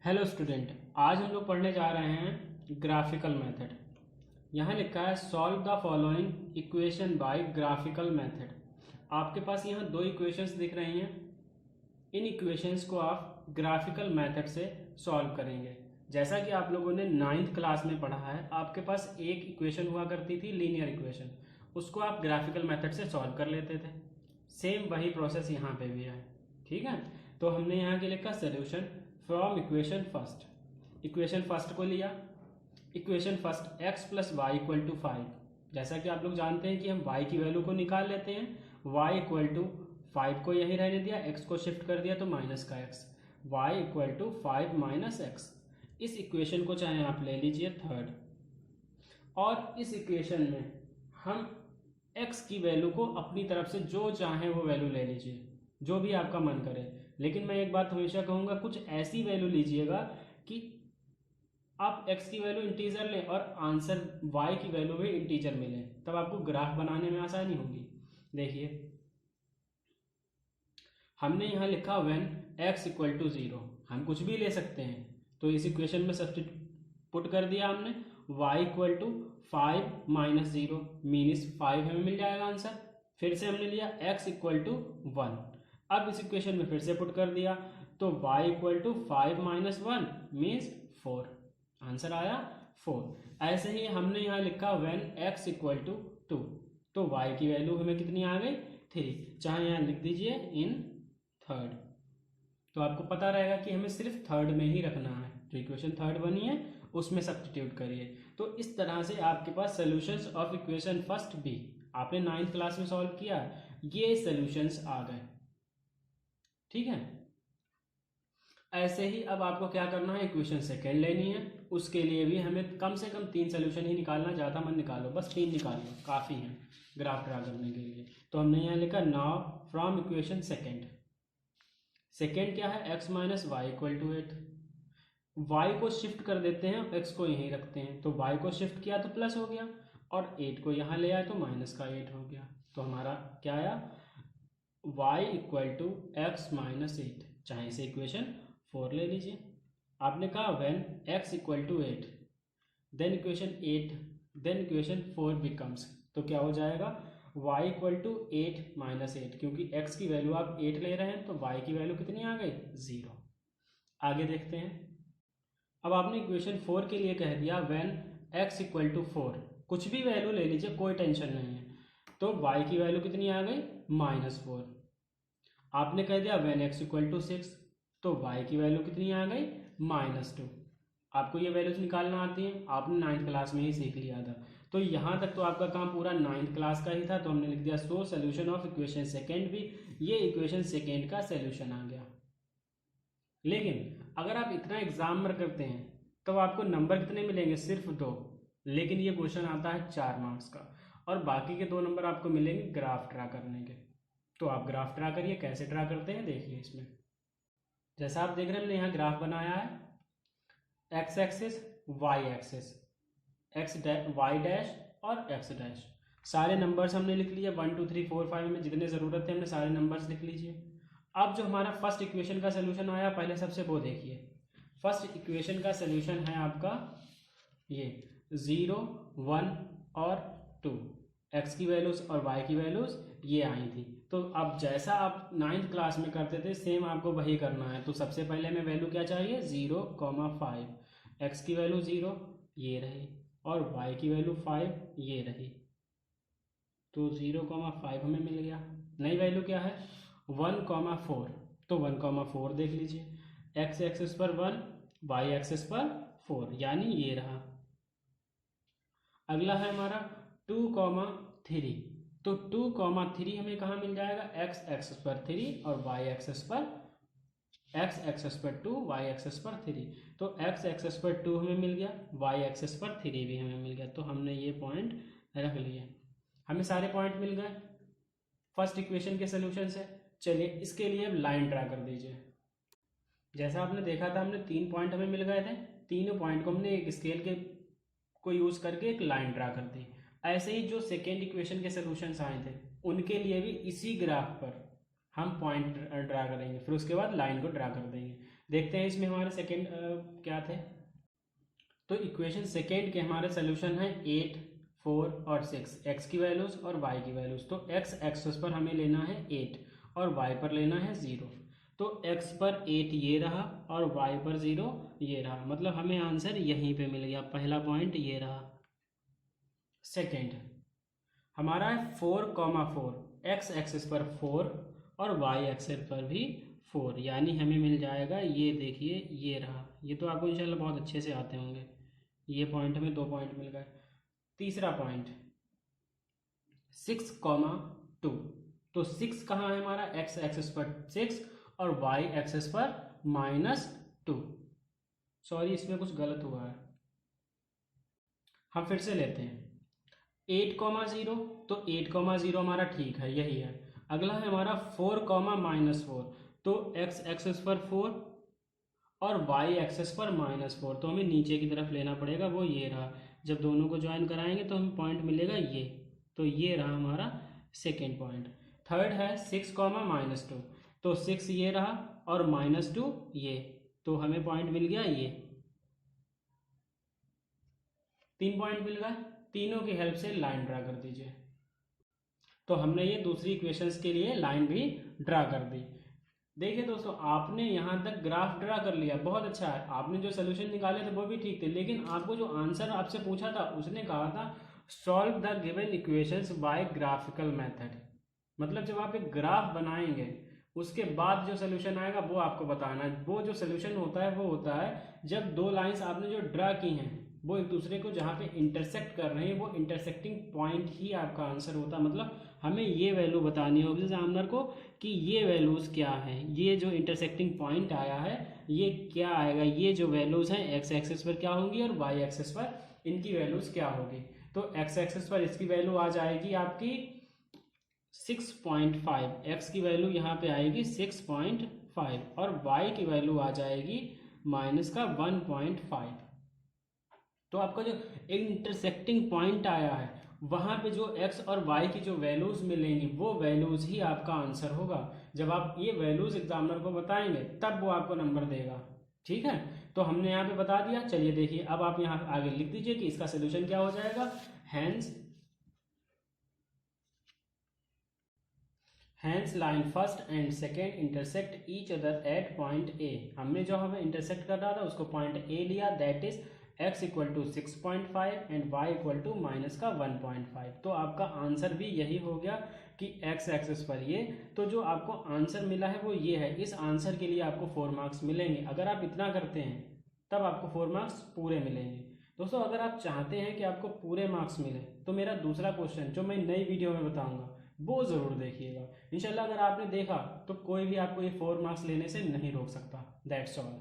Hello student, आज हम लोग पढ़ने जा रहे हैं ग्राफिकल मेथड। यहाँ लिखा है solve the following equation by graphical method. आपके पास यहाँ दो इक्वेशंस दिख रही हैं। इन इक्वेशंस को आप ग्राफिकल मेथड से सॉल्व करेंगे। जैसा कि आप लोगों ने 9th क्लास में पढ़ा है, आपके पास एक इक्वेशन हुआ करती थी लीनियर इक्वेशन, उसको आप ग्राफिकल मेथड से सॉल्व कर लेते थे। सेम वही प्रोसेस यहाँ पे भी है। ठीक है, तो हमने यहाँ के लिखा solution from equation first. Equation first को लिया, equation first x plus y equal to 5। जैसा कि आप लोग जानते हैं कि हम y की वैल्यू को निकाल लेते हैं। y इक्वल टू 5 को यहीं रहने दिया, x को शिफ्ट कर दिया तो माइनस का x, y equal to 5 minus x. इस इक्वेशन को चाहे आप ले लीजिए थर्ड, और इस इक्वेशन में हम x की वैल्यू को अपनी तरफ से जो चाहे वो वैल्यू ले लीजिए, जो भी आपका मन करे। लेकिन मैं एक बात हमेशा कहूँगा, कुछ ऐसी वैल्यू लीजिएगा कि आप x की वैल्यू इंटीजर लें और आंसर y की वैल्यू भी इंटीजर मिले, तब आपको ग्राफ बनाने में आसानी होगी। देखिए, हमने यहाँ लिखा व्हेन x इक्वल टू 0, हम कुछ भी ले सकते हैं, तो इस इक्वेशन में सब्स्टिट्यूट कर दिया हमने। y equal to 5 minus 0 means 5 हमें मिल जाएगा आंसर। फिर से हमने लिया x इक्वल टू 1, अब इस इक्वेशन में फिर से पुट कर दिया, तो y equal to 5 minus 1 means 4, answer आया 4। ऐसे ही हमने यहाँ लिखा व्हेन x इक्वल टू 2, तो y की वैल्यू हमें कितनी आ गई 3, चाहे यहाँ लिख दीजिए इन थर्ड, तो आपको पता रहेगा कि हमें सिर्फ थर्ड में ही रखना है। जो इक्वेशन थर्ड बनी है उसमें सब्स्टिट्यूट करिए। तो इस तरह से आपके पास सॉल्यूशंस ऑफ इक्वेशन फर्स्ट भी आपने 9th क्लास में सॉल्व किया, ये सॉल्यूशंस आ गए। ठीक है, ऐसे ही अब आपको क्या करना है, इक्वेशन सेकेंड लेनी है। उसके लिए भी हमें कम से कम 3 सोल्यूशन ही निकालना, ज़्यादा मत निकालो, बस 3 निकाल लो, काफ़ी है ग्राफ ड्रा करने के लिए। तो हमने यहाँ लिखा now from equation second. Second क्या है, x minus y equal to 8। y को शिफ्ट कर देते हैं, x को यहीं रखते हैं, तो y को शिफ्ट किया तो प्लस हो गया, और 8 को यहाँ ले आए तो माइनस का 8 हो गया। तो हमारा क्या आया, y equal to x minus 8, चाहे इसे इक्वेशन 4 ले लीजिए। आपने कहा when x equal to 8, then equation 4 becomes, तो क्या हो जाएगा y इक्वल टू 8 माइनस 8, क्योंकि x की वैल्यू आप 8 ले रहे हैं तो y की वैल्यू कितनी आ गई 0। आगे देखते हैं, अब आपने इक्वेशन 4 के लिए कह दिया व्हेन x इक्वल टू 4, कुछ भी वैल्यू ले लीजिए, कोई टेंशन नहीं है, तो y की वैल्यू कितनी आ गई -4। आपने कह दिया व्हेन x इक्वल टू 6, तो y की वैल्यू कितनी आ गई -2। आपको ये वैल्यूज निकालना आती है, आपने 9th क्लास में ही सीख लिया था। तो यहाँ तक तो आपका काम पूरा 9th क्लास का ही था, तो हमने लिख दिया so solution of equation second भी, ये इक्वेशन सेकेंड का सोल्यूशन आ गया। लेकिन अगर आप इतना एग्जाम में करते हैं तो आपको नंबर कितने मिलेंगे, सिर्फ 2, लेकिन ये क्वेश्चन आता है 4 मार्क्स का, और बाकी के 2 नंबर आपको मिलेंगे ग्राफ ड्रा करने के। तो आप ग्राफ ड्रा करिए, कैसे ड्रा करते हैं देखिए। इसमें जैसा आप देख रहे हैं, हमने यहाँ ग्राफ बनाया है, x axis y axis, y dash और एक्स डैश, सारे नंबर्स हमने लिख लिए 1 2 3 4 5 में जितने ज़रूरत है हमने सारे नंबर्स लिख लीजिए। अब जो हमारा फर्स्ट इक्वेशन का सोल्यूशन आया, पहले सबसे वो देखिए। फर्स्ट इक्वेशन का सोल्यूशन है आपका ये 0 1 और 2, एक्स की वैल्यूज़ और वाई की वैल्यूज़ ये आई थी। तो अब जैसा आप 9th क्लास में करते थे सेम आपको वही करना है। तो सबसे पहले हमें वैल्यू क्या चाहिए, 0,5, एक्स की वैल्यू 0 ये रही, और वाई की वैल्यू 5 ये रही, तो 0,5 हमें मिल गया। नई वैल्यू क्या है 1,4, तो 1,4 देख लीजिए, एक्स एक्सिस पर 1, वाई एक्सिस पर 4, यानी ये रहा। अगला है हमारा 2,3, तो 2,3 हमें कहाँ मिल जाएगा, एक्स एक्सिस पर 3 और वाई एक्सिस पर, एक्स एक्सिस पर 2 वाई एक्सिस पर 3, तो एक्स एक्सिस पर 2 हमें मिल गया, वाई एक्सिस पर 3 भी हमें मिल गया। तो हमने ये पॉइंट रख लिए, हमें सारे पॉइंट मिल गए फर्स्ट इक्वेशन के सोल्यूशन से। चलिए इसके लिए लाइन ड्रा कर दीजिए। जैसा आपने देखा था, हमने 3 पॉइंट हमें मिल गए थे, तीनों पॉइंट को हमने एक स्केल के को यूज़ करके एक लाइन ड्रा कर दी। ऐसे ही जो सेकेंड इक्वेशन के सोल्यूशंस आए थे उनके लिए भी इसी ग्राफ पर हम पॉइंट ड्रा करेंगे, फिर उसके बाद लाइन को ड्रा कर देंगे। देखते हैं इसमें हमारे सेकेंड क्या थे। तो इक्वेशन सेकेंड के हमारे सोल्यूशन है 8, 4 और 6, एक्स की वैल्यूज़ और वाई की वैल्यूज़। तो एक्स एक्सिस पर हमें लेना है 8 और वाई पर लेना है 0। तो एक्स पर 8 ये रहा और वाई पर 0 ये रहा, मतलब हमें आंसर यहीं पे मिल गया। पहला पॉइंट ये रहा। सेकेंड हमारा है 4,4, एक्स एक्सिस पर 4 और वाई एक्सिस पर भी 4, यानी हमें मिल जाएगा, ये देखिए ये रहा। ये तो आपको इंशाल्लाह बहुत अच्छे से आते होंगे। ये पॉइंट हमें 2 पॉइंट मिल गए। तीसरा पॉइंट 6,2, तो 6 कहाँ है हमारा, एक्स एक्सिस पर 6 और वाई एक्सिस पर -2। सॉरी इसमें कुछ गलत हुआ है, हम फिर से लेते हैं। 8,0, तो 8,0 हमारा ठीक है, यही है। अगला है हमारा 4,-4, तो एक्स एक्सिस पर 4 और वाई एक्सिस पर -4, तो हमें नीचे की तरफ लेना पड़ेगा, वो ये रहा। जब दोनों को ज्वाइन कराएंगे तो हमें पॉइंट मिलेगा ये, तो ये रहा हमारा सेकेंड पॉइंट। थर्ड है 6,-2, तो 6 ये रहा और -2 ये, तो हमें पॉइंट मिल गया ये। 3 पॉइंट मिल गए। तीनों की हेल्प से लाइन ड्रा कर दीजिए। तो हमने ये दूसरी इक्वेशंस के लिए लाइन भी ड्रा कर दी। देखिए दोस्तों, आपने यहाँ तक ग्राफ ड्रा कर लिया, बहुत अच्छा है। आपने जो सोल्यूशन निकाले थे वो भी ठीक थे, लेकिन आपको जो आंसर आपसे पूछा था उसने कहा था solve the given equations bye graphical method. मतलब जब आप एक ग्राफ बनाएंगे उसके बाद जो सोल्यूशन आएगा वो आपको बताना है। वो जो सोल्यूशन होता है वो होता है जब दो लाइंस आपने जो ड्रा की हैं वो एक दूसरे को जहाँ पे इंटरसेक्ट कर रहे हैं, वो इंटरसेक्टिंग पॉइंट ही आपका आंसर होता है। मतलब हमें ये वैल्यू बतानी होगी एग्जामिनर को कि ये वैल्यूज़ क्या है, ये जो इंटरसेक्टिंग पॉइंट आया है ये क्या आएगा, ये जो वैल्यूज़ हैं एक्स एक्सिस पर क्या होंगी और वाई एक्सिस पर इनकी वैल्यूज़ क्या होगी। तो एक्स एक्सिस पर इसकी वैल्यू आ जाएगी आपकी 6.5, एक्स की वैल्यू यहाँ पे आएगी 6.5 और वाई की वैल्यू आ जाएगी -1.5। तो आपका जो इंटरसेक्टिंग पॉइंट आया है वहाँ पे जो एक्स और वाई की जो वैल्यूज़ मिलेंगी वो वैल्यूज़ ही आपका आंसर होगा। जब आप ये वैल्यूज़ एग्जामिनर को बताएंगे तब वो आपको नंबर देगा। ठीक है, तो हमने यहाँ पे बता दिया। चलिए देखिए, अब आप यहाँ आगे लिख दीजिए कि इसका सोल्यूशन क्या हो जाएगा। Hence line first and second intersect each other at point a. हमने जो हमें इंटरसेक्ट कर रहा था उसको पॉइंट ए लिया, that is x = 6.5 and y = -1.5। तो आपका आंसर भी यही हो गया कि x एक्सिस पर ये। तो जो आपको आंसर मिला है वो ये है। इस आंसर के लिए आपको 4 मार्क्स मिलेंगे। अगर आप इतना करते हैं तब आपको 4 मार्क्स पूरे मिलेंगे। दोस्तों, अगर आप चाहते हैं कि आपको पूरे मार्क्स मिले तो मेरा दूसरा क्वेश्चन जो मैं नई वीडियो में बताऊंगा वो ज़रूर देखिएगा। इंशाल्लाह अगर आपने देखा तो कोई भी आपको ये 4 मार्क्स लेने से नहीं रोक सकता। That's all.